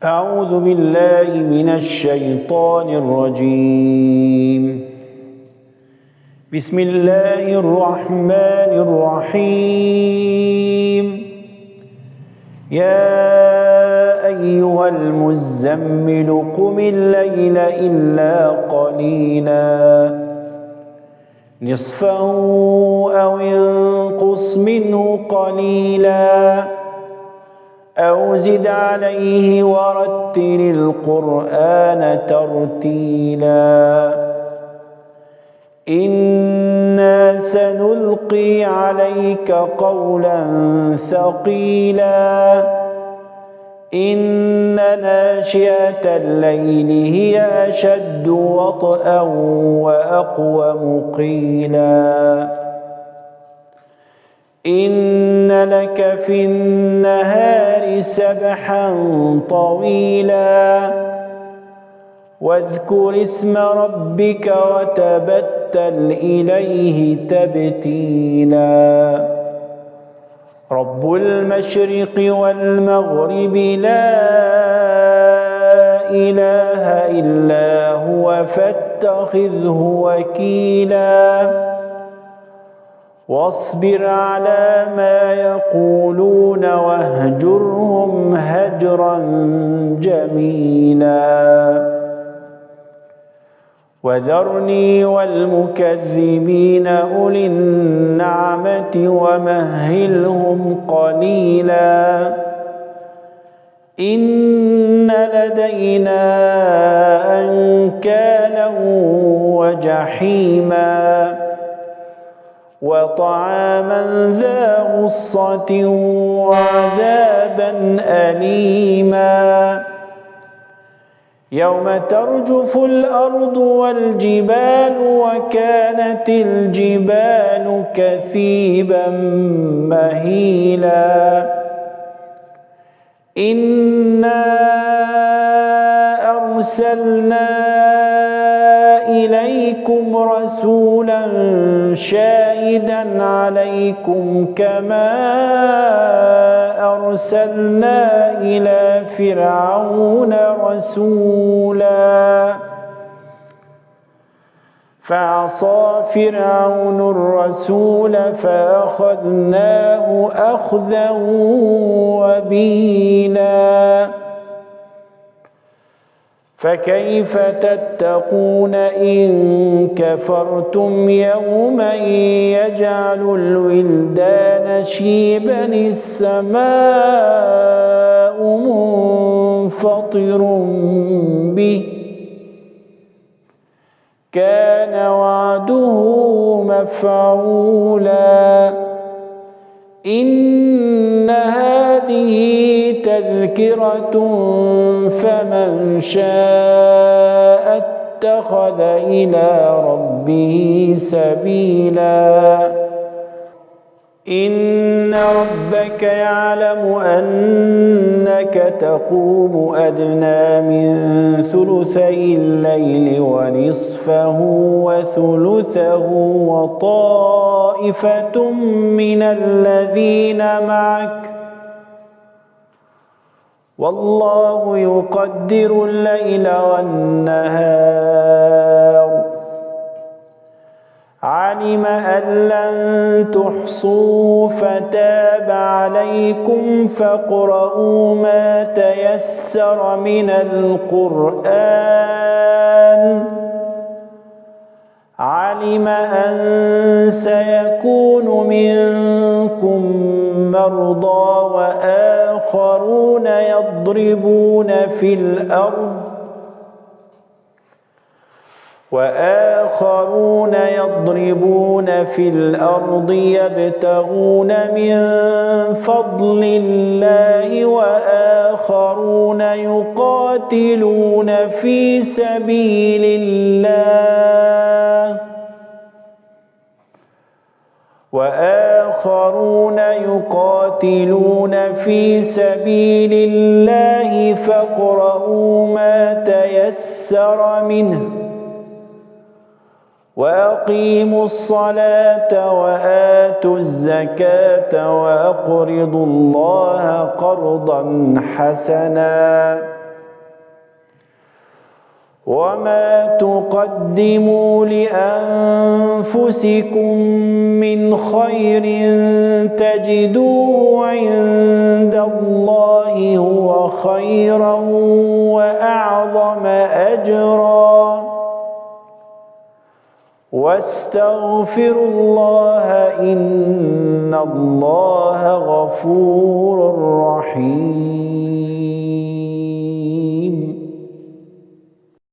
أعوذ بالله من الشيطان الرجيم. بسم الله الرحمن الرحيم. يا أيها المزمل قم الليل إلا قليلا نصفه أو انقص منه قليلا أو زد عليه ورتل القرآن ترتيلا إنا سنلقي عليك قولا ثقيلا إن ناشئة الليل هي أشد وطئا وأقوم قيلا إن لك في النهار سبحا طويلا واذكر اسم ربك وتبتل إليه تبتيلا رب المشرق والمغرب لا إله إلا هو فاتخذه وكيلا واصبر على ما يقولون واهجرهم هجرا جميلا وذرني والمكذبين أولي النعمة ومهلهم قليلا إن لدينا أنكالا وجحيما وطعاما ذا غصة وعذابا أليما يوم ترجف الأرض والجبال وكانت الجبال كثيبا مهيلا إنا أرسلنا إليكم رسولا شاهدا عليكم كما أرسلنا إلى فرعون رسولا فعصى فرعون الرسول فأخذناه أخذا وبيلا فكيف تتقون إن كفرتم يوما يجعل الولدان شيبا السماء منفطر به كان وعده مفعولا إن هذه تذكرة فمن شاء اتخذ إلى ربه سبيلا إن ربك يعلم أنك تقوم أدنى من ثلثي الليل ونصفه وثلثه وطائفة من الذين معك والله يقدر الليل والنهار علم أن لن تحصوا فتاب عليكم فاقرؤوا ما تيسر من القرآن علم أن سيكون منكم مرضى وآخرون يضربون في الأرض يبتغون من فضل الله وآخرون يقاتلون في سبيل الله فاقرؤوا ما تيسر منه وأقيموا الصلاة وآتوا الزكاة وأقرضوا الله قرضا حسنا وما تقدموا لأنفسكم من خير تجدوه عند الله هو خيرا وأعظم أجرا واستغفروا الله إن الله غفور